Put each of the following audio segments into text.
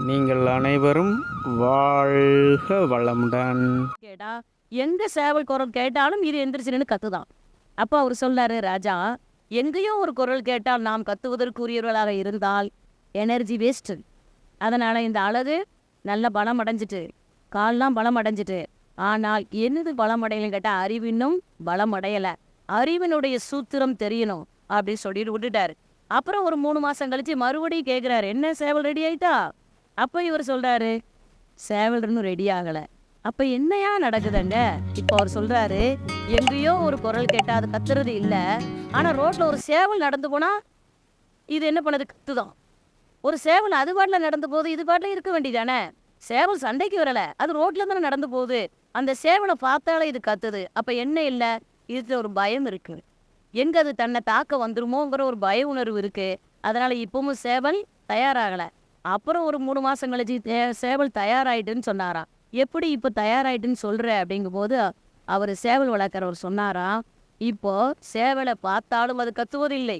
நீங்கள் அனைவரும் வாழ்க வளமுடன். கேட்டா எங்க சேவல் குரல் கேட்டாலும் இது எந்திரிச்சு நின்று கத்துதான். அப்போ அவர் சொல்றாரு, ராஜா, எங்கேயோ ஒரு குரல் கேட்டால் நாம் கத்துவதற்குரியவர்களாக இருந்தால் எனர்ஜி வேஸ்ட். அதனால இந்த அழகு நல்ல பலம் அடைஞ்சிட்டு, கால்லாம் பலம் அடைஞ்சிட்டு. ஆனால் என்னது பலம் அடையலன்னு கேட்டா அறிவு இன்னும் பலம் அடையல. அறிவினுடைய சூத்திரம் தெரியணும் அப்படின்னு சொல்லிட்டு விட்டுட்டாரு. அப்புறம் ஒரு 3 மாசம் கழிச்சு மறுபடியும் கேட்கிறாரு, என்ன சேவல் ரெடி ஆயிட்டா? அப்போ இவர் சொல்றாரு, சேவல் இன்னும் ரெடி ஆகல. அப்ப என்னையா நடக்குதுங்க? இப்போ அவர் சொல்றாரு, எங்கேயோ ஒரு குரல் கேட்டா அது கத்துறது இல்ல. ஆனா ரோட்ல ஒரு சேவல் நடந்து போனா இது என்ன பண்ணுது? கத்துதான். ஒரு சேவல் அது பாட்டுல நடந்து போகுது, இது பாட்டுல இருக்க வேண்டியதானே? சேவல் சண்டைக்கு வரல, அது ரோட்ல தானே நடந்து போகுது. அந்த சேவலை பார்த்தாலே இது கத்துது. அப்ப என்ன இல்ல? இதுல ஒரு பயம் இருக்கு. எங்க அது தன்னை தாக்க வந்துருமோங்கிற ஒரு பய உணர்வு இருக்கு. அதனால இப்பவும் சேவல் தயாராகல. அப்புறம் ஒரு 3 மாசம் கழிச்சு சேவல் தயாராயிட்டுன்னு சொன்னாராம். எப்படி இப்ப தயாராயிட்டுன்னு சொல்ற அப்படிங்கும்போது அவர் சேவல் வளர்க்குறவர் சொன்னாராம், இப்போ சேவலை பார்த்தாலும் அது கத்துவதில்லை,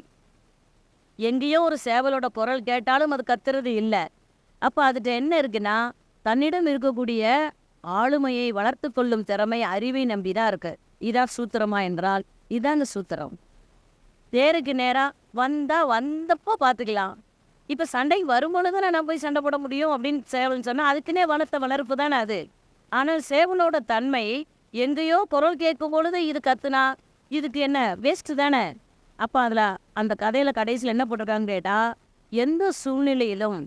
எங்கேயோ ஒரு சேவலோட குரல் கேட்டாலும் அது கத்துறது இல்லை. அப்போ அதுட்ட என்ன இருக்குன்னா, தன்னிடம் இருக்கக்கூடிய ஆளுமையை வளர்த்து கொள்ளும் திறமை அறிவை நம்பிதான் இருக்கு. இதான் சூத்திரமா என்றால் இதாங்க சூத்திரம். நேருக்கு நேரா வந்தப்போ பார்த்துக்கலாம். இப்போ சண்டைக்கு வரும்பொழுது நான் போய் சண்டை போட முடியும் அப்படின்னு சேவல்னு சொன்னால் அதுக்குன்னே வளர்த்த வளர்ப்பு தானே அது. ஆனால் சேவலோட தன்மை எங்கேயோ குரல் கேட்கும் பொழுது இது கத்துனா இதுக்கு என்ன வேஸ்ட்டு தானே. அப்போ அதில் அந்த கதையில் கடைசியில் என்ன போட்டிருக்காங்கன்னு கேட்டால், எந்த சூழ்நிலையிலும்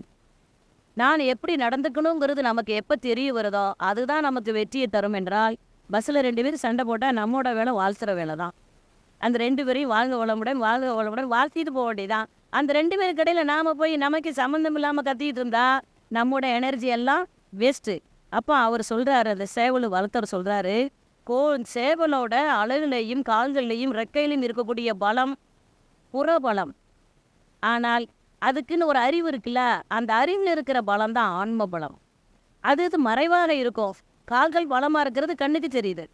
நான் எப்படி நடந்துக்கணுங்கிறது நமக்கு எப்போ தெரிய வருதோ அதுதான் நமக்கு வெற்றியை தரும் என்றால், பஸ்ஸில் 2 பேரும் சண்டை போட்டால் நம்மளோட வேலை வாழ்த்துற வேலை தான். அந்த 2 பேரையும் வாழ்க வளமுடன் வாழ்த்திட்டு போக வேண்டியதான். அந்த 2 பேருக்கு இடையில நாம போய் நமக்கு சம்மந்தம் இல்லாமல் கத்திட்டு இருந்தா நம்மோட எனர்ஜி எல்லாம் வேஸ்ட்டு. அப்போ அவர் சொல்றாரு, அந்த சேவல் வளர்த்தவர் சொல்றாரு, சேவலோட அழகுலையும் கால்கள்லையும் ரெக்கையிலையும் இருக்கக்கூடிய பலம் புறபலம். ஆனால் அதுக்குன்னு ஒரு அறிவு இருக்குல்ல, அந்த அறிவில் இருக்கிற பலம் தான் ஆன்ம பலம். அது மறைவாக இருக்கும். கால்கள் பலமா இருக்கிறது கண்ணுக்கு தெரியுது,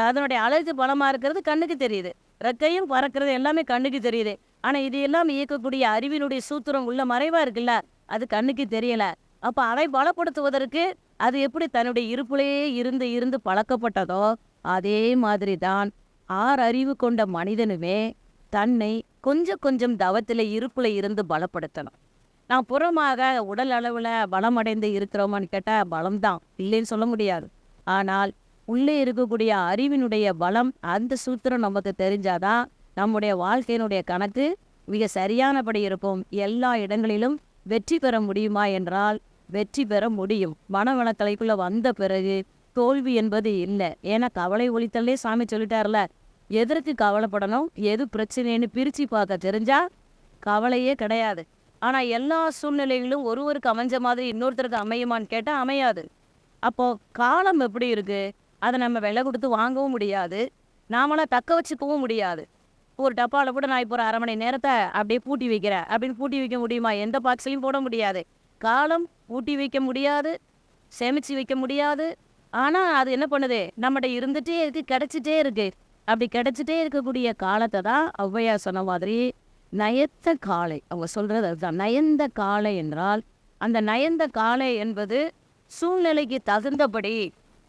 அதனுடைய அழகு பலமா இருக்கிறது கண்ணுக்கு தெரியுது, ரெக்கையும் பறக்கிறது எல்லாமே கண்ணுக்கு தெரியுது. ஆனா இது எல்லாம் இயக்கக்கூடிய அறிவினுடைய சூத்திரம் உள்ள மறைவா இருக்குல்ல, அது கண்ணுக்கு தெரியல. அப்ப அதை பலப்படுத்துவதற்கு அது எப்படி தன்னுடைய இருப்புலேயே இருந்து இருந்து பழக்கப்பட்டதோ அதே மாதிரி தான் அறிவு கொண்ட மனிதனுமே தன்னை கொஞ்சம் கொஞ்சம் தவத்தில் இருப்புல இருந்து பலப்படுத்தணும். நான் புறமாக உடல் அளவில் பலமடைந்து இருக்கிறோமான்னு கேட்டால் பலம்தான், இல்லைன்னு சொல்ல முடியாது. ஆனால் உள்ளே இருக்கக்கூடிய அறிவினுடைய பலம், அந்த சூத்திரம் நமக்கு தெரிஞ்சாதான் நம்முடைய வாழ்க்கையினுடைய கணக்கு மிக சரியானபடி இருக்கும். எல்லா இடங்களிலும் வெற்றி பெற முடியுமா என்றால் வெற்றி பெற முடியும். மனவளக்கலைக்குள்ள வந்த பிறகு தோல்வி என்பது இல்லை. ஏன்னா கவலை ஒழித்தல்லே சாமி சொல்லிட்டார்ல, எதற்கு கவலைப்படணும், எது பிரச்சனைன்னு பிரித்து பார்க்க தெரிஞ்சா கவலையே கிடையாது. ஆனால் எல்லா சூழ்நிலைகளிலும் ஒருவருக்கு அமைஞ்ச மாதிரி இன்னொருத்தருக்கு அமையுமான்னு கேட்டால் அமையாது. அப்போது காலம் எப்படி இருக்குது, அதை நம்ம விலை கொடுத்து வாங்கவும் முடியாது, நாமளாம் தக்க வச்சுக்கவும் முடியாது. ஒரு டப்பாவில் கூட நான் இப்போ ஒரு 1/2 மணி நேரத்தை அப்படியே பூட்டி வைக்கிறேன் அப்படின்னு பூட்டி வைக்க முடியுமா? எந்த பாக்ஸ்லையும் போட முடியாது. காலம் பூட்டி வைக்க முடியாது, சேமித்து வைக்க முடியாது. ஆனால் அது என்ன பண்ணுது, நம்மகிட்ட இருந்துகிட்டே இருக்குது, கிடச்சிட்டே இருக்குது. அப்படி கிடச்சிட்டே இருக்கக்கூடிய காலத்தை தான் ஔவையார் சொன்ன மாதிரி நயத்த காலை. அவங்க சொல்கிறது அதுதான், நயந்த காலை என்றால் அந்த நயந்த காலை என்பது சூழ்நிலைக்கு தகுந்தபடி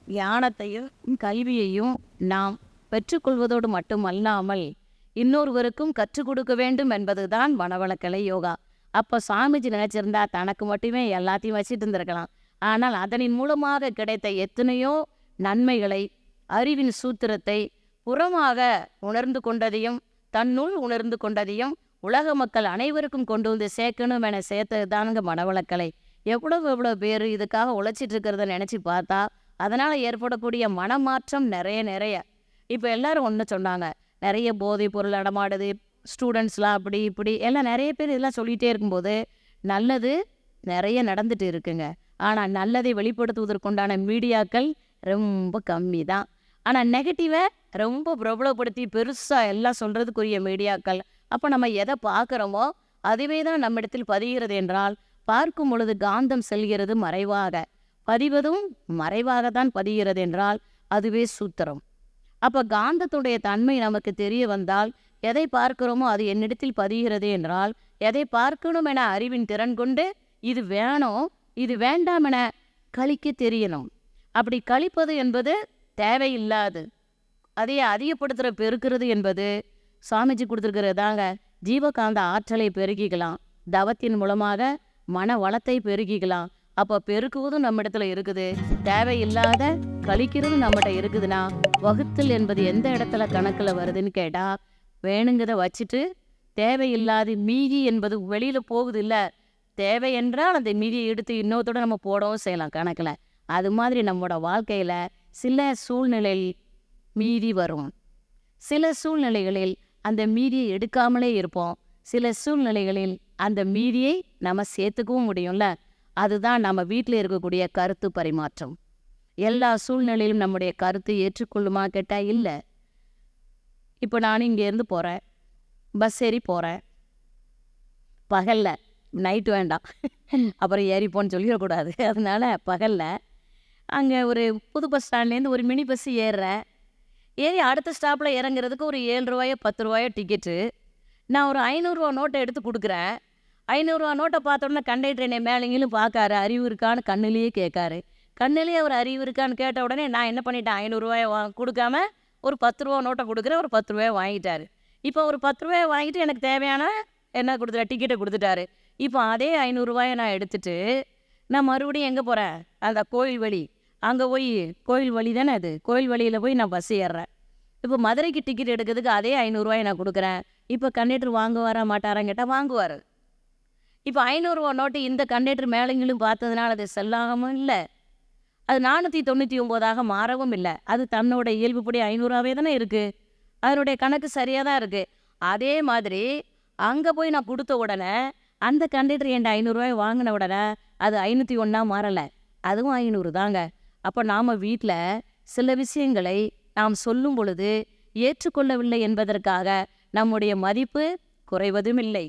ஞானத்தையும் கல்வியையும் நாம் பெற்றுக்கொள்வதோடு மட்டுமல்லாமல் இன்னொருவருக்கும் கற்றுக் கொடுக்க வேண்டும் என்பதுதான் மனவளக்கலை யோகா. அப்போ சாமிஜி நினைச்சிருந்தா தனக்கு மட்டுமே எல்லாத்தையும் வச்சுட்டு இருந்திருக்கலாம். ஆனால் அதனின் மூலமாக கிடைத்த எத்தனையோ நன்மைகளை, அறிவின் சூத்திரத்தை புறமாக உணர்ந்து கொண்டதையும் தன்னுள் உணர்ந்து கொண்டதையும் உலக மக்கள் அனைவருக்கும் கொண்டு வந்து சேர்க்கணும் என சேர்த்தது தானுங்க மனவளக்கலை. எவ்வளோ பேர் இதுக்காக உழைச்சிட்டு இருக்கிறத நினச்சி பார்த்தா அதனால் ஏற்படக்கூடிய மனமாற்றம் நிறைய. இப்போ எல்லாரும் ஒன்று சொன்னாங்க, நிறைய போதைப் பொருள் நடமாடுது, ஸ்டூடெண்ட்ஸ்லாம் அப்படி இப்படி எல்லாம் நிறைய பேர் இதெல்லாம் சொல்லிகிட்டே இருக்கும்போது நல்லது நிறைய நடந்துட்டு இருக்குங்க. ஆனால் நல்லதை வெளிப்படுத்துவதற்குண்டான மீடியாக்கள் ரொம்ப கம்மி தான். ஆனால் நெகட்டிவை ரொம்ப பிரபலப்படுத்தி பெருசாக எல்லாம் சொல்கிறதுக்குரிய மீடியாக்கள். அப்போ நம்ம எதை பார்க்குறோமோ அதுவே தான் நம்ம இடத்தில் பதிகிறது என்றால், பார்க்கும் பொழுது காந்தம் செல்கிறது மறைவாக, பதிவதும் மறைவாக தான் பதிகிறது என்றால் அதுவே சூத்திரம். அப்போ காந்தத்துடைய தன்மை நமக்கு தெரிய வந்தால் எதை பார்க்கிறோமோ அது என்னிடத்தில் பதிகிறது என்றால், எதை பார்க்கணும் என அறிவின் திறன் கொண்டு இது வேணும், இது வேண்டாம் என கழிக்க தெரியணும். அப்படி கழிப்பது என்பது தேவையில்லாது. அதையே அதிகப்படுத்துகிற பெருக்கிறது என்பது சாமிஜி கொடுத்துருக்கிறதாங்க. ஜீவகாந்த ஆற்றலை பெருக்கிக்கலாம், தவத்தின் மூலமாக மன வளத்தை பெருக்கிக்கலாம். அப்போ பெருக்குவதும் நம்ம இடத்துல இருக்குது, தேவையில்லாத கழிக்கிறது நம்மகிட்ட இருக்குதுன்னா வகுத்தல் என்பது எந்த இடத்துல கணக்கில் வருதுன்னு கேட்டால், வேணுங்கிறத வச்சுட்டு தேவையில்லாத மீதி என்பது வெளியில் போகுது இல்லை. தேவை என்றால் அந்த மீதியை எடுத்து இன்னொருத்தோட நம்ம போடவும் செய்யலாம் கணக்கில். அது மாதிரி நம்மளோட வாழ்க்கையில் சில சூழ்நிலையில் மீதி வரும், சில சூழ்நிலைகளில் அந்த மீதியை எடுக்காமலே இருப்போம், சில சூழ்நிலைகளில் அந்த மீதியை நம்ம சேர்த்துக்கவும் முடியும்ல. அதுதான் நம்ம வீட்டில் இருக்கக்கூடிய கருத்து பரிமாற்றம். எல்லா சூழ்நிலையிலும் நம்முடைய கருத்து ஏற்றுக்கொள்ளுமா கேட்டால் இல்லை. இப்போ நான் இங்கேருந்து போகிறேன், பஸ் ஏறி போகிறேன், பகலில், நைட்டு வேண்டாம் அப்புறம் ஏறிப்போன்னு சொல்லிடக்கூடாது. அதனால பகலில் அங்கே ஒரு புது பஸ் ஸ்டாண்ட்லேருந்து ஒரு மினி பஸ் ஏறுறேன். ஏறி அடுத்த ஸ்டாப்பில் இறங்குறதுக்கு ஒரு 7 ரூபாயோ 10 ரூபாயோ டிக்கெட்டு. நான் ஒரு 500 ரூபா நோட்டை எடுத்து கொடுக்குறேன். 500 ரூபா நோட்டை பார்த்தோன்னே கண்டக்டர் என்னை மேலேங்களும் பார்க்காரு, அறிவு இருக்கான்னு கண்ணிலேயே கேட்காரு. கண்ணிலேயே அவர் அறிவு இருக்கான்னு கேட்ட உடனே நான் என்ன பண்ணிட்டேன், 500 ரூபாயை கொடுக்காம ஒரு 10 ரூபா நோட்டை கொடுக்குறேன். ஒரு 10 ரூபாயை வாங்கிட்டாரு. இப்போ ஒரு 10 ரூபாயை வாங்கிட்டு எனக்கு தேவையான என்ன கொடுத்துட்டாரு, டிக்கெட்டை கொடுத்துட்டாரு. இப்போ அதே 500 ரூபாயை நான் எடுத்துட்டு நான் மறுபடியும் எங்கே போகிறேன், அந்த கோயில் வழி, அங்கே போய் கோயில் வழி தானே அது, கோயில் வழியில் போய் நான் பஸ் ஏறுறேன். இப்போ மதுரைக்கு டிக்கெட் எடுக்கிறதுக்கு அதே 500 ரூபாயை நான் கொடுக்குறேன். இப்போ கண்டக்டர் வாங்குவாரா மாட்டாரான்னு கேட்டால் வாங்குவார். இப்போ 500 ரூபா நோட்டு இந்த கண்டக்டர் மேலங்களும் பார்த்ததுனால அது செல்லாமல் இல்லை, அது 499ஆக மாறவும் இல்லை. அது தன்னோட இயல்புப்படி 500ஆவே தானே இருக்குது, அதனுடைய கணக்கு சரியாக தான் இருக்குது. அதே மாதிரி அங்கே போய் நான் கொடுத்த உடனே அந்த கண்டக்டர் என்கிட்ட 500 ரூபாய் வாங்கின உடனே அது 501 மாறலை, அதுவும் 500 தாங்க. அப்போ நாம் வீட்டில் சில விஷயங்களை நாம் சொல்லும் பொழுது ஏற்றுக்கொள்ளவில்லை என்பதற்காக நம்முடைய மதிப்பு குறைவதும் இல்லை,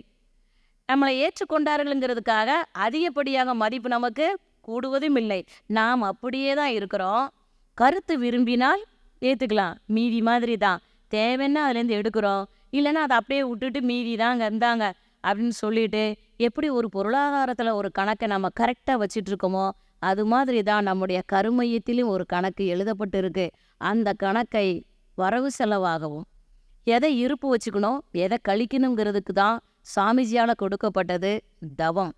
நம்மளை ஏற்றுக்கொண்டார்கள்ங்கிறதுக்காக அதிகப்படியாக மதிப்பு நமக்கு கூடுவதும் இல்லை. நாம் அப்படியே தான் இருக்கிறோம். கருத்து விரும்பினால் ஏற்றுக்கலாம், மீதி மாதிரி தான், தேவைன்னா அதுலேருந்து எடுக்கிறோம், இல்லைன்னா அதை அப்படியே விட்டுட்டு மீதி தாங்க இருந்தாங்க அப்படின்னு சொல்லிட்டு எப்படி ஒரு பொருளாதாரத்தில் ஒரு கணக்கை நம்ம கரெக்டாக வச்சுட்டு இருக்கோமோ அது மாதிரி தான் நம்முடைய கருமையத்திலும் ஒரு கணக்கு எழுதப்பட்டு இருக்கு. அந்த கணக்கை வரவு செலவாகவும் எதை இருப்பு வச்சுக்கணும் எதை கழிக்கணுங்கிறதுக்கு தான் சாமிஜியால் கொடுக்கப்பட்டது தவம்.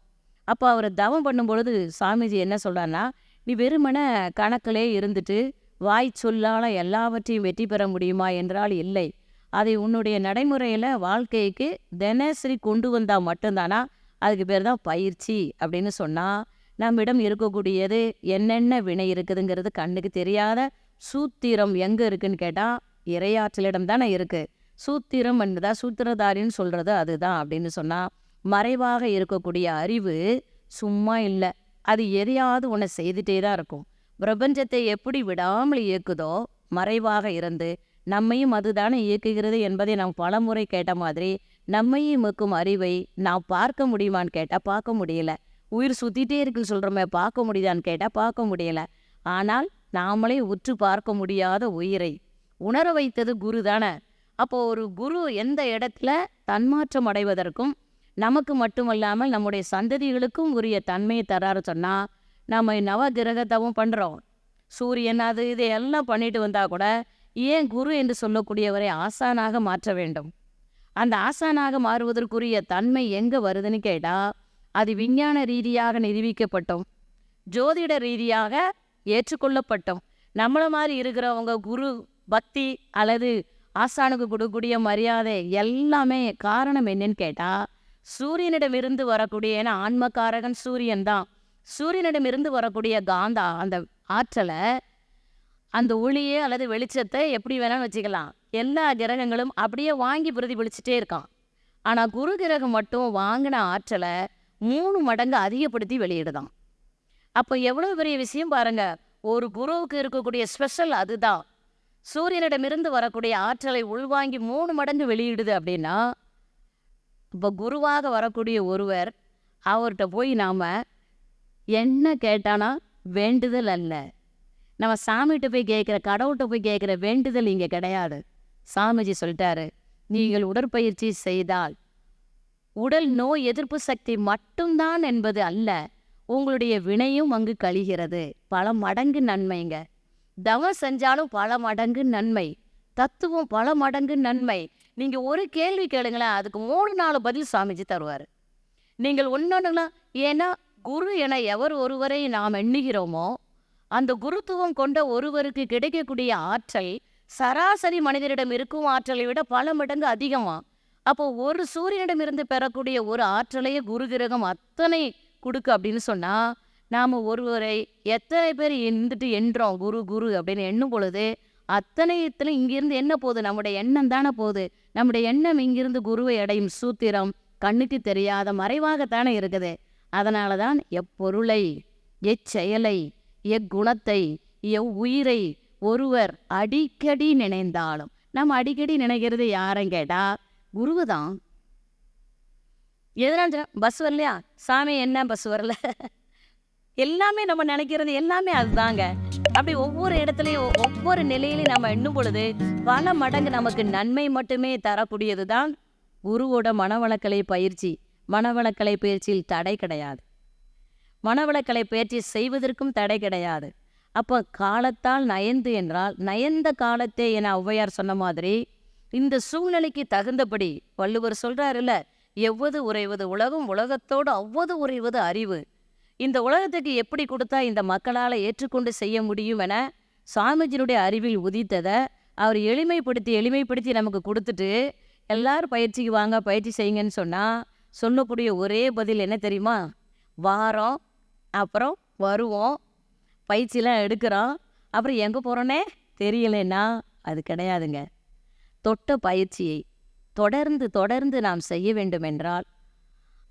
அப்போ அவர் தவம் பண்ணும் பொழுது சாமிஜி என்ன சொல்கிறாருன்னா, நீ வெறுமனே கணக்கிலே இருந்துட்டு வாய் சொல்லால் எல்லாவற்றையும் வெற்றி பெற முடியுமா என்றால் இல்லை, அதை உன்னுடைய நடைமுறையில் வாழ்க்கைக்கு தினசரி கொண்டு வந்தால் மட்டும்தானா அதுக்கு பேர் தான் பயிற்சி அப்படின்னு சொன்னால், நம்மிடம் இருக்கக்கூடியது என்னென்ன வினை இருக்குதுங்கிறது கண்ணுக்கு தெரியாத சூத்திரம் எங்கே இருக்குன்னு கேட்டால் இறையாற்றலிடம் தானே இருக்குது. சூத்திரம் என்பதா சூத்திரதாரின்னு சொல்கிறது அதுதான் அப்படின்னு சொன்னால், மறைவாக இருக்கக்கூடிய அறிவு சும்மா இல்லை, அது எதையாவது ஒன்று செய்துட்டே தான் இருக்கும். பிரபஞ்சத்தை எப்படி விடாமல் இயக்குதோ மறைவாக இருந்து நம்மையும் அதுதானே இயக்குகிறது என்பதை நாம் பலமுறை கேட்ட மாதிரி, நம்மையும் இயக்கும் அறிவை நாம் பார்க்க முடியுமான்னு கேட்டால் பார்க்க முடியல. உயிர் சுற்றிட்டே இருக்குன்னு சொல்கிறோமே, பார்க்க முடியுதான்னு கேட்டால் பார்க்க முடியல. ஆனால் நாமளே உற்று பார்க்க முடியாத உயிரை உணர வைத்தது குரு தானே. அப்போது ஒரு குரு எந்த இடத்துல தன்மாற்றம் அடைவதற்கும் நமக்கு மட்டுமல்லாமல் நம்முடைய சந்ததிகளுக்கும் உரிய தன்மையை தராரு சொன்னால், நம்ம நவகிரகத்தவும் பண்ணுறோம், சூரியன் அது இது எல்லாம் பண்ணிட்டு வந்தால் கூட ஏன் குரு என்று சொல்லக்கூடியவரை ஆசானாக மாற்ற வேண்டும்? அந்த ஆசானாக மாறுவதற்குரிய தன்மை எங்கே வருதுன்னு கேட்டால், அது விஞ்ஞான ரீதியாக நிரூபிக்கப்பட்டோம், ஜோதிட ரீதியாக ஏற்றுக்கொள்ளப்பட்டோம். நம்மளை மாதிரி இருக்கிறவங்க குரு பக்தி அல்லது ஆசானுக்கு கொடுக்கக்கூடிய மரியாதை எல்லாமே காரணம் என்னன்னு கேட்டால், சூரியனிடமிருந்து வரக்கூடிய, ஏன்னா ஆன்மக்காரகன் சூரியன் தான், சூரியனிடமிருந்து வரக்கூடிய காந்தா அந்த ஆற்றலை, அந்த ஒளியே அல்லது வெளிச்சத்தை எப்படி வேணாலும் வச்சுக்கலாம். எல்லா கிரகங்களும் அப்படியே வாங்கி பிரதிபலிச்சுட்டே இருக்கான். ஆனால் குரு கிரகம் மட்டும் வாங்கின ஆற்றலை 3 மடங்கு அதிகப்படுத்தி வெளியிடுதான். அப்போ எவ்வளோ பெரிய விஷயம் பாருங்க. ஒரு குருவுக்கு இருக்கக்கூடிய ஸ்பெஷல் அதுதான். சூரியனிடமிருந்து வரக்கூடிய ஆற்றலை உள்வாங்கி 3 மடங்கு வெளியிடுது அப்படின்னா, இப்போ குருவாக வரக்கூடிய ஒருவர் அவர்கிட்ட போய் நாம் என்ன கேட்டானா வேண்டுதல் அல்ல, நம்ம சாமிகிட்ட போய் கேட்குற, கடவுள்கிட்ட போய் கேட்குற வேண்டுதல் இங்கே கிடையாது. சாமிஜி சொல்லிட்டாரு, நீங்கள் உடற்பயிற்சி செய்தால் உடல் நோய் எதிர்ப்பு சக்தி மட்டும்தான் என்பது அல்ல, உங்களுடைய வினையும் அங்கு கழிகிறது. பல மடங்கு நன்மைங்க. தவம் செஞ்சாலும் பல மடங்கு நன்மை, தத்துவம் பல மடங்கு நன்மை. நீங்க ஒரு கேள்வி கேளுங்களேன், அதுக்கு 3-4 பதில் சாமிஜி தருவார். நீங்கள் ஒன்னொன்னுலாம், ஏன்னா குரு என எவர் ஒருவரை நாம் எண்ணுகிறோமோ அந்த குருத்துவம் கொண்ட ஒருவருக்கு கிடைக்கக்கூடிய ஆற்றல் சராசரி மனிதரிடம் இருக்கும் ஆற்றலை விட பல மடங்கு அதிகமா. அப்போ ஒரு சூரியனிடமிருந்து பெறக்கூடிய ஒரு ஆற்றலையே குரு கிரகம் அத்தனை கொடுக்கு அப்படின்னு சொன்னா, நாம ஒருவரை எத்தனை பேர் இருந்துட்டு எண்ணுறோம் குரு குரு அப்படின்னு எண்ணும் பொழுது அத்தனையத்துல இங்கிருந்து என்ன போகுது? நம்முடைய எண்ணம் தானே போகுது. நம்முடைய எண்ணம் இங்கிருந்து குருவை அடையும் சூத்திரம் கண்ணுக்கு தெரியாத மறைவாகத்தானே இருக்குது. அதனால தான் எப்பொருளை, எச்செயலை, எக்குணத்தை, எவ்வுயிரை ஒருவர் அடிக்கடி நினைந்தாலும், நம்ம அடிக்கடி நினைக்கிறது யாரும் கேட்டா குருவு தான். எதனால பஸ் வரலையா சாமி, என்ன பஸ் வரல, எல்லாமே நம்ம நினைக்கிறது எல்லாமே அதுதாங்க. அப்படி ஒவ்வொரு இடத்துலையும் ஒவ்வொரு நிலையிலையும் நம்ம எண்ணும் பொழுது பல மடங்கு நமக்கு நன்மை மட்டுமே தரக்கூடியது தான் குருவோட மனவளக்கலை பயிற்சி. மனவளக்கலை பயிற்சியில் தடை கிடையாது. மனவளக்கலை பயிற்சி செய்வதற்கும் தடை கிடையாது. அப்போ காலத்தால் நயந்து என்றால் நயந்த காலத்தே என ஔவையார் சொன்ன மாதிரி இந்த சூழ்நிலைக்கு தகுந்தபடி வள்ளுவர் சொல்றாருல்ல, எவ்வது உறைவது உலகம், உலகத்தோடு அவ்வது உறைவது அறிவு. இந்த உலகத்துக்கு எப்படி கொடுத்தா இந்த மக்களால் ஏற்றுக்கொண்டு செய்ய முடியும் என சாமிஜினுடைய அறிவில் உதித்ததை அவர் எளிமைப்படுத்தி நமக்கு கொடுத்துட்டு எல்லாரும் பயிற்சிக்கு வாங்க, பயிற்சி செய்யுங்கன்னு சொன்னால் சொல்லக்கூடிய ஒரே பதில் என்ன தெரியுமா? வாரோம், அப்புறம் வருவோம், பயிற்சிலாம் எடுக்கிறோம், அப்புறம் எங்கே போகிறோன்னே தெரியலைன்னா அது கிடையாதுங்க. தொட்ட பயிற்சியை தொடர்ந்து நாம் செய்ய வேண்டும் என்றால்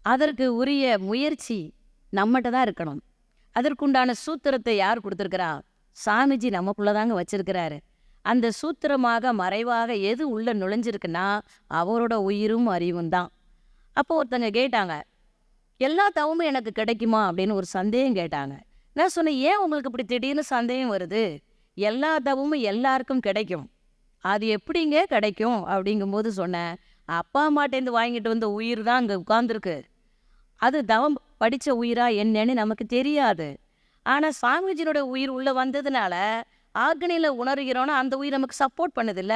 அதற்கு உரிய முயற்சி நம்மகிட்ட தான் இருக்கணும். அதற்குண்டான சூத்திரத்தை யார் கொடுத்துருக்கிறா? சாமிஜி நமக்குள்ளதாங்க வச்சிருக்கிறாரு. அந்த சூத்திரமாக மறைவாக எது உள்ள நுழைஞ்சிருக்குன்னா அவரோட உயிரும் அறிவும் தான். அப்போ ஒருத்தங்க கேட்டாங்க, எல்லா தவமும் எனக்கு கிடைக்குமா அப்படின்னு ஒரு சந்தேகம் கேட்டாங்க. நான் சொன்னேன், ஏன் உங்களுக்கு இப்படி திடீர்னு சந்தேகம் வருது? எல்லா தவமும் எல்லாருக்கும் கிடைக்கும். அது எப்படிங்க கிடைக்கும் அப்படிங்கும்போது சொன்னேன், அப்பா அம்மாட்டேருந்து வாங்கிட்டு வந்த உயிர் தான் அங்கே உட்கார்ந்துருக்கு. அது தவம் படித்த உயிரா என்னன்னு நமக்கு தெரியாது. ஆனால் சாமிஜினோட உயிர் உள்ளே வந்ததுனால ஆக்னியில் உணர்கிறோன்னா அந்த உயிர் நமக்கு சப்போர்ட் பண்ணுதில்ல.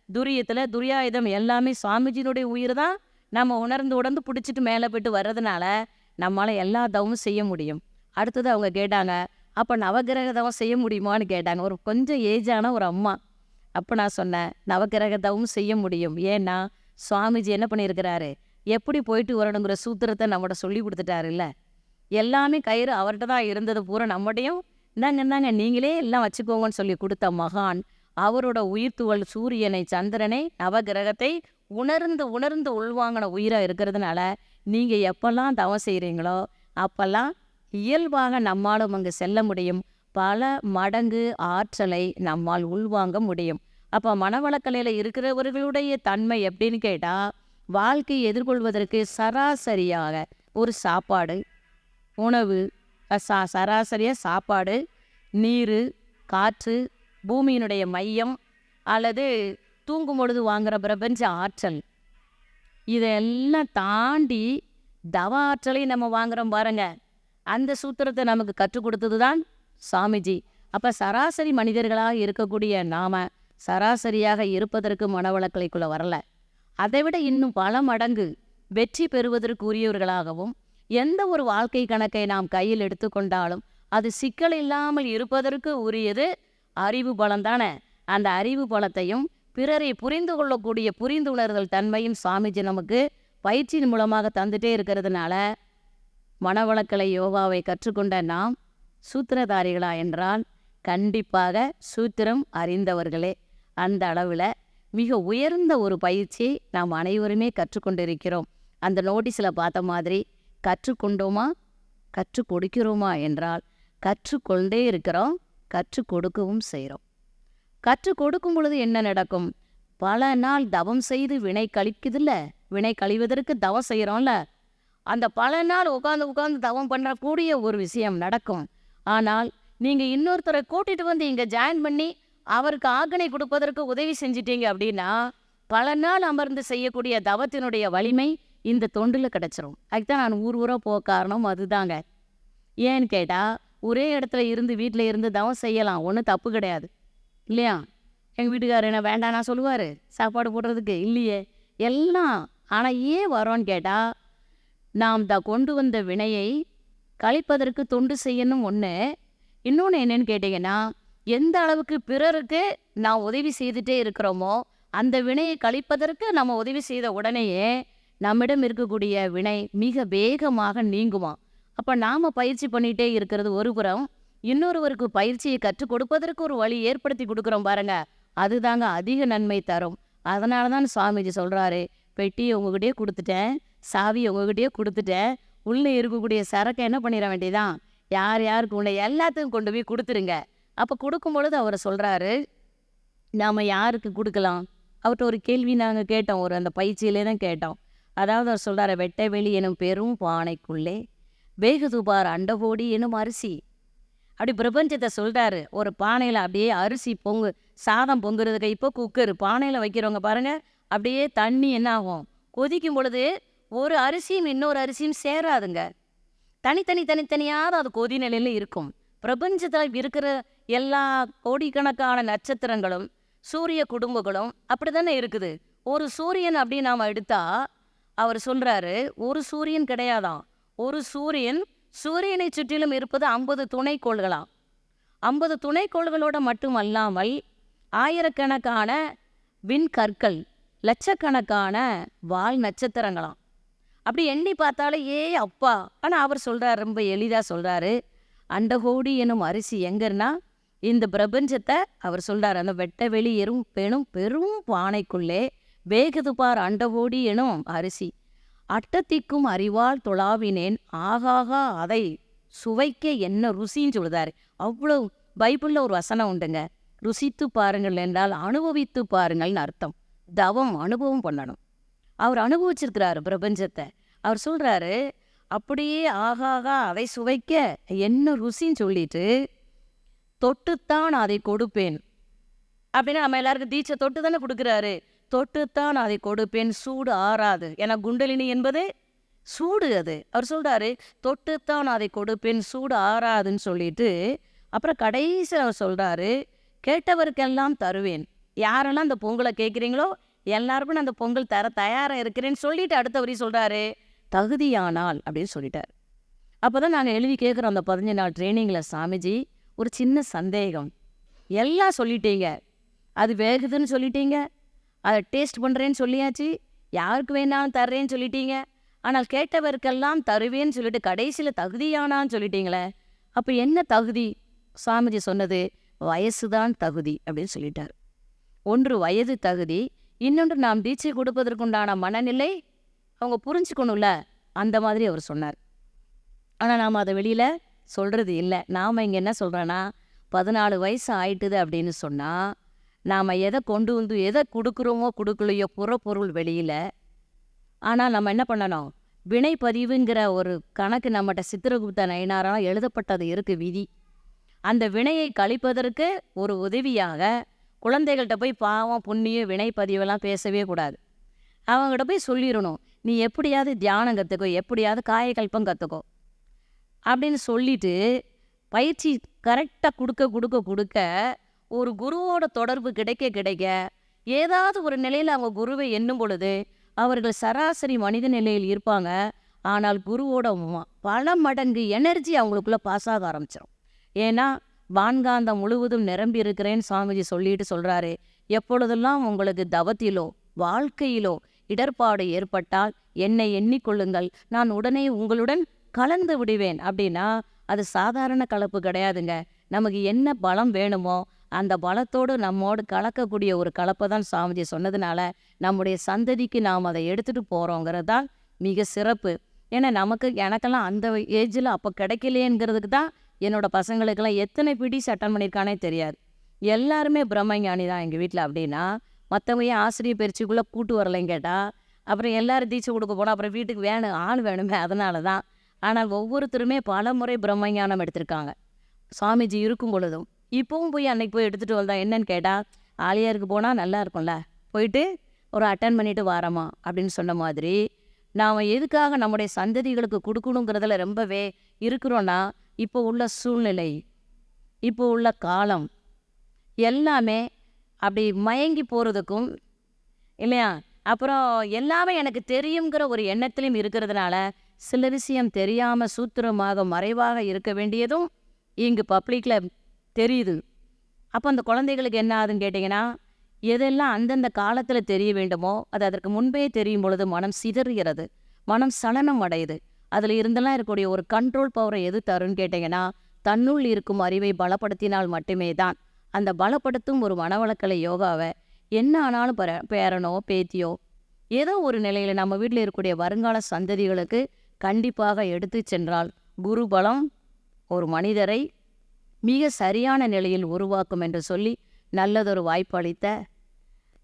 துரியத்தில் துரியாயுதம் எல்லாமே சாமிஜினுடைய உயிர் தான் நம்ம உணர்ந்து பிடிச்சிட்டு மேலே போய்ட்டு வர்றதுனால நம்மளால் எல்லா தவமும் செய்ய முடியும். அடுத்தது அவங்க கேட்டாங்க, அப்போ நவகிரக தவம் செய்ய முடியுமான்னு கேட்டாங்க. ஒரு கொஞ்சம் ஏஜான ஒரு அம்மா. அப்போ நான் சொன்னேன், நவகிரக தவமும் செய்ய முடியும். ஏன்னா சுவாமிஜி என்ன பண்ணியிருக்கிறாரு, எப்படி போயிட்டு வரணுங்கிற சூத்திரத்தை நம்மகிட்ட சொல்லி கொடுத்துட்டாரு. இல்லை, எல்லாமே கயிறு அவர்கிட்ட தான் இருந்தது பூரா நம்மகிட்டையும் இந்தாங்க நீங்களே எல்லாம் வச்சுக்கோங்கன்னு சொல்லி கொடுத்த மகான். அவரோட உயிர்த்துவல் சூரியனை, சந்திரனை, நவகிரகத்தை உணர்ந்து உள்வாங்கின உயிராக இருக்கிறதுனால நீங்கள் எப்பெல்லாம் தவம் செய்கிறீங்களோ அப்பெல்லாம் இயல்பாக நம்மாலும் அங்கே செல்ல முடியும். பல மடங்கு ஆற்றலை நம்மால் உள்வாங்க முடியும். அப்போ மனவளக்கலையில் இருக்கிறவர்களுடைய தன்மை எப்படின்னு கேட்டால், வாழ்க்கையை எதிர்கொள்வதற்கு சராசரியாக ஒரு சாப்பாடு, உணவு, சராசரியாக சாப்பாடு, நீர், காற்று, பூமியினுடைய மையம் அல்லது தூங்கும் பொழுது வாங்குகிற பிரபஞ்ச ஆற்றல், இதெல்லாம் தாண்டி தவ ஆற்றலையும் நம்ம வாங்குகிறோம் பாருங்க. அந்த சூத்திரத்தை நமக்கு கற்றுக் கொடுத்தது தான் சாமிஜி. அப்போ சராசரி மனிதர்களாக இருக்கக்கூடிய நாம சராசரியாக இருப்பதற்கு மனவளக்கலைக்குள்ளே வரல. அதை விட இன்னும் பல மடங்கு வெற்றி பெறுவதற்குரியவர்களாகவும், எந்த ஒரு வாழ்க்கை கணக்கை நாம் கையில் எடுத்துக்கொண்டாலும் அது சிக்கல் இல்லாமல் இருப்பதற்கு உரியது அறிவு பலம் தானே. அந்த அறிவு பலத்தையும் பிறரை புரிந்து கொள்ளக்கூடிய புரிந்துணர்தல் தன்மையும் சாமிஜி நமக்கு பயிற்சியின் மூலமாக தந்துட்டே இருக்கிறதுனால மனவளக்கலை யோகாவை கற்றுக்கொண்ட நாம் சூத்திரதாரிகளா என்றால் கண்டிப்பாக சூத்திரம் அறிந்தவர்களே. அந்த அளவில் மிக உயர்ந்த ஒரு பயிற்சியை நாம் அனைவருமே கற்றுக்கொண்டிருக்கிறோம். அந்த நோட்டீஸில் பார்த்த மாதிரி கற்றுக்கொண்டோமா, கற்றுக் கொடுக்கிறோமா என்றால் கற்றுக்கொண்டே இருக்கிறோம், கற்றுக் கொடுக்கவும் செய்கிறோம். கற்றுக் கொடுக்கும் பொழுது என்ன நடக்கும்? பல நாள் தவம் செய்து வினை கழிக்குதில்ல, வினை கழிவதற்கு தவம் செய்கிறோம்ல, அந்த பல நாள் உட்காந்து தவம் பண்ணக்கூடிய ஒரு விஷயம் நடக்கும். ஆனால் நீங்கள் இன்னொருத்தரை கூட்டிகிட்டு வந்து இங்கே ஜாயின் பண்ணி அவருக்கு ஆக்னை கொடுப்பதற்கு உதவி செஞ்சிட்டீங்க அப்படின்னா பல நாள் அமர்ந்து செய்யக்கூடிய தவத்தினுடைய வலிமை இந்த தொண்டில் கிடச்சிரும். அதுதான் நான் ஊர் ஊராக போக காரணம் அதுதாங்க. ஏன்னு கேட்டால் ஒரே இடத்துல இருந்து வீட்டில் இருந்து தவம் செய்யலாம், ஒன்றும் தப்பு கிடையாது இல்லையா? எங்கள் வீட்டுக்காரர் என்ன வேண்டானா சொல்லுவார் சாப்பாடு போடுறதுக்கு? இல்லையே, எல்லாம். ஆனால் ஏன் வரோன்னு கேட்டால் நாம் கொண்டு வந்த வினையை கழிப்பதற்கு தொண்டு செய்யணும் ஒன்று. இன்னொன்று என்னன்னு கேட்டிங்கன்னா, எந்த அளவுக்கு பிறருக்கு நான் உதவி செய்துட்டே இருக்கிறோமோ அந்த வினையை கழிப்பதற்கு நம்ம உதவி செய்த உடனேயே நம்மிடம் இருக்கக்கூடிய வினை மிக வேகமாக நீங்குமா. அப்போ நாம் பயிற்சி பண்ணிகிட்டே இருக்கிறது ஒரு புறம், இன்னொருவருக்கு பயிற்சியை கற்றுக் கொடுப்பதற்கு ஒரு வழி ஏற்படுத்தி கொடுக்குறோம் பாருங்க, அதுதாங்க அதிக நன்மை தரும். அதனால தான் சுவாமிஜி சொல்கிறாரு, பெட்டியை உங்ககிட்டயே கொடுத்துட்டேன், சாவி உங்ககிட்டயே கொடுத்துட்டேன், உள்ளே இருக்கக்கூடிய சரக்கை என்ன பண்ணிட வேண்டியதான், யார் யாருக்கு உள்ள எல்லாத்துக்கும் கொண்டு போய் கொடுத்துருங்க. அப்போ கொடுக்கும் பொழுது அவர் சொல்கிறாரு, நாம் யாருக்கு கொடுக்கலாம்? அவர்கிட்ட ஒரு கேள்வி நாங்கள் கேட்டோம், ஒரு அந்த பயிற்சியிலே தான் கேட்டோம். அதாவது அவர் சொல்கிறார், வெட்ட வெளி எனும் பெரும் பானைக்குள்ளே வேகுதுபார் அண்டகோடி எனும் அரிசி. அப்படி பிரபஞ்சத்தை சொல்கிறாரு. ஒரு பானையில் அப்படியே அரிசி சாதம் பொங்குறதுக்கு இப்போ குக்கர் பானையில் வைக்கிறவங்க பாருங்கள், அப்படியே தண்ணி என்ன ஆகும், கொதிக்கும் பொழுது ஒரு அரிசியும் இன்னொரு அரிசியும் சேராதுங்க, தனித்தனியாக அது கொதி நிலையில் இருக்கும். பிரபஞ்சத்தில் இருக்கிற எல்லா கோடிக்கணக்கான நட்சத்திரங்களும் சூரிய குடும்பங்களும் அப்படி தானே இருக்குது. ஒரு சூரியன் அப்படி நாம் எடுத்தா அவர் சொல்கிறாரு, ஒரு சூரியன் கிடையாதான், ஒரு சூரியனை சுற்றிலும் இருப்பது 50 துணைக்கோள்களாம். 50 துணைக்கோள்களோடு மட்டுமல்லாமல் ஆயிரக்கணக்கான விண்கற்கள், லட்சக்கணக்கான வால் நட்சத்திரங்களாம். அப்படி எண்ணி பார்த்தாலே அப்பா. ஆனால் அவர் சொல்கிறார், ரொம்ப எளிதாக சொல்கிறாரு, அண்டகோடி எனும் அரிசி எங்கன்னா இந்த பிரபஞ்சத்தை அவர் சொல்கிறார், அந்த வெட்ட வெளி பெரும் பானைக்குள்ளே வேகுதுபார் அண்டகோடி எனும் அரிசி அட்டத்திக்கும் அறிவால் தொழாவினேன் ஆகாகா அதை சுவைக்க என்ன ருசின்னு சொல்லுதாரு. அவ்வளோ பைபிளில் ஒரு வசனம் உண்டுங்க, ருசித்து பாருங்கள் என்றால் அனுபவித்து பாருங்கள்னு அர்த்தம். தவம் அனுபவம் பண்ணணும். அவர் அனுபவிச்சிருக்கிறாரு பிரபஞ்சத்தை. அவர் சொல்கிறாரு, அப்படியே ஆகாகா அதை சுவைக்க என்ன ருசின்னு சொல்லிட்டு தொட்டுத்தான் அதை கொடுப்பேன் அப்படின்னா நம்ம எல்லாருக்கும் தீட்சை தொட்டு தானே கொடுக்குறாரு. தொட்டுத்தான் அதை கொடுப்பேன், சூடு ஆறாது. ஏன்னா குண்டலினி என்பது சூடு. அது அவர் சொல்கிறாரு, தொட்டுத்தான் அதை கொடுப்பேன், சூடு ஆறாதுன்னு சொல்லிட்டு அப்புறம் கடைசியில் அவர் சொல்கிறாரு, கேட்டவருக்கெல்லாம் தருவேன். யாரெல்லாம் அந்த பொங்கலை கேட்குறீங்களோ எல்லாருக்கும் நான் அந்த பொங்கல் தர தயாராக இருக்கிறேன்னு சொல்லிட்டு அடுத்த வரி சொல்கிறாரு, தகுதியானால் அப்படின்னு சொல்லிட்டார். அப்போ தான் நாங்கள் எழுதி கேட்குறோம் அந்த 15 நாள் ட்ரைனிங்கில், சாமிஜி ஒரு சின்ன சந்தேகம், எல்லாம் சொல்லிட்டீங்க, அது வேகுதுன்னு சொல்லிட்டீங்க, அதை டேஸ்ட் பண்ணுறேன்னு சொல்லியாச்சு, யாருக்கு வேணாலும் தர்றேன்னு சொல்லிட்டீங்க, ஆனால் கேட்டவருக்கெல்லாம் தருவேன்னு சொல்லிட்டு கடைசியில் தகுதியானான்னு சொல்லிட்டீங்களே, அப்போ என்ன தகுதி? சுவாமிஜி சொன்னது வயசு தான் தகுதி அப்படின்னு சொல்லிட்டார். ஒன்று வயது தகுதி, இன்னொன்று நாம் தீட்சை கொடுப்பதற்குண்டான மனநிலை அவங்க புரிஞ்சுக்கணும்ல, அந்த மாதிரி அவர் சொன்னார். ஆனால் நாம் அதை வெளியில் சொல்கிறது இல்லை. நாம் இங்கே என்ன சொல்கிறோன்னா, 14 வயசு ஆயிட்டுது அப்படின்னு சொன்னால் நாம் எதை கொண்டு வந்து எதை கொடுக்குறோமோ கொடுக்கலையோ புறப்பொருள் வெளியில். ஆனால் நம்ம என்ன பண்ணணும், வினைப்பதிவுங்கிற ஒரு கணக்கு நம்மகிட்ட சித்திரகுப்த நயினாரால் எழுதப்பட்டது இருக்குது, விதி. அந்த வினையை கழிப்பதற்கு ஒரு உதவியாக குழந்தைகள்கிட்ட போய் பாவம் புண்ணியம் வினைப்பதிவெல்லாம் பேசவே கூடாது. அவங்ககிட்ட போய் சொல்லிடணும், நீ எப்படியாவது தியானம் கற்றுக்கோ, எப்படியாவது காயக்கல்பம் கற்றுக்கோ அப்படின்னு சொல்லிட்டு பயிற்சி கரெக்டாக கொடுக்க ஒரு குருவோட தொடர்பு கிடைக்க ஏதாவது ஒரு நிலையில் அவங்க குருவை எண்ணும் பொழுது அவர்கள் சராசரி மனித நிலையில் இருப்பாங்க. ஆனால் குருவோட பல மடங்கு எனர்ஜி அவங்களுக்குள்ளே பாஸ் ஆக ஆரம்பிச்சிடும். ஏன்னா வான்காந்தம் முழுவதும் நிரம்பி இருக்கிறேன்னு சுவாமிஜி சொல்லிட்டு சொல்கிறாரு, எப்பொழுதெல்லாம் உங்களுக்கு தவத்திலோ வாழ்க்கையிலோ இடர்பாடு ஏற்பட்டால் என்னை எண்ணிக்கொள்ளுங்கள், நான் உடனே உங்களுடன் கலந்து விடுவேன். அப்படின்னா அது சாதாரண கலப்பு கிடையாதுங்க. நமக்கு என்ன பலம் வேணுமோ அந்த பலத்தோடு நம்மோடு கலக்கக்கூடிய ஒரு கலப்பை தான் சுவாமிஜி சொன்னதுனால நம்முடைய சந்ததிக்கு நாம் அதை எடுத்துகிட்டு போகிறோங்கிறது தான் மிக சிறப்பு. ஏன்னா எனக்கெல்லாம் அந்த ஏஜில் அப்போ கிடைக்கலையேங்கிறதுக்கு தான் என்னோடய பசங்களுக்கெல்லாம் எத்தனை பிடிஸ் அட்டன் பண்ணியிருக்கானே தெரியாது. எல்லாருமே பிரம்மஞானி தான் எங்கள் வீட்டில். அப்படின்னா மற்றவங்க ஆசிரியர் பயிற்சிக்குள்ளே கூட்டு வரலைன்னு கேட்டால் அப்புறம் எல்லோரும் தீட்சை கொடுக்க போனால் அப்புறம் வீட்டுக்கு ஆள் வேணுமே, அதனால தான். ஆனால் ஒவ்வொருத்தருமே பல முறை பிரம்மஞானம் எடுத்திருக்காங்க சுவாமிஜி இருக்கும் பொழுதும். இப்போவும் போய் அன்னைக்கு போய் எடுத்துகிட்டு வந்தா என்னன்னு கேட்டால், ஆலியாருக்கு போனால் நல்லா இருக்கும்ல, போயிட்டு ஒரு அட்டன் பண்ணிட்டு வாரமா அப்படின்னு சொன்ன மாதிரி நாம் எதுக்காக நம்முடைய சந்ததிகளுக்கு கொடுக்கணுங்கிறதுல ரொம்பவே இருக்கிறோன்னா இப்போ உள்ள சூழ்நிலை, இப்போ உள்ள காலம் எல்லாமே அப்படி மயங்கி போகிறதுக்கும் இல்லையா, அப்புறம் எல்லாமே எனக்கு தெரியுங்கிற ஒரு எண்ணத்திலையும் இருக்கிறதுனால சில விஷயம் தெரியாமல் சூத்திரமாக மறைவாக இருக்க வேண்டியதும் இங்கு பப்ளிக்கில் தெரியுது. அப்போ அந்த குழந்தைகளுக்கு என்ன ஆகுதுன்னு கேட்டிங்கன்னா, எதெல்லாம் அந்தந்த காலத்தில் தெரிய வேண்டுமோ அது அதற்கு முன்பே தெரியும் பொழுது மனம் சிதறுகிறது, மனம் சலனம் அடையுது. அதில் இருந்தெல்லாம் இருக்கக்கூடிய ஒரு கண்ட்ரோல் பவரை எது தருன்னு கேட்டிங்கன்னா, தன்னுள் இருக்கும் அறிவை பலப்படுத்தினால் மட்டுமே தான். அந்த பலப்படுத்தும் ஒரு மனவளக்கலை யோகாவை என்ன ஆனாலும் பேரனோ பேத்தியோ ஏதோ ஒரு நிலையில் நம்ம வீட்டில் இருக்கக்கூடிய வருங்கால சந்ததிகளுக்கு கண்டிப்பாக எடுத்து சென்றால் குரு பலம் ஒரு மனிதரை மிக சரியான நிலையில் உருவாக்கும் என்று சொல்லி நல்லதொரு வாய்ப்பு அளித்த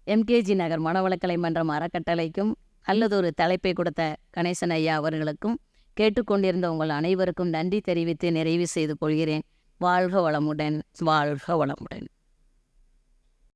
எம்கேஜி நகர் மனவளக்கலை மன்றம் அறக்கட்டளைக்கும் நல்லதொரு தலைப்பை கொடுத்த கணேசன் ஐயா அவர்களுக்கும் கேட்டுக்கொண்டிருந்த உங்கள் அனைவருக்கும் நன்றி தெரிவித்து நிறைவு செய்து கொள்கிறேன். வாழ்க வளமுடன், வாழ்க வளமுடன்.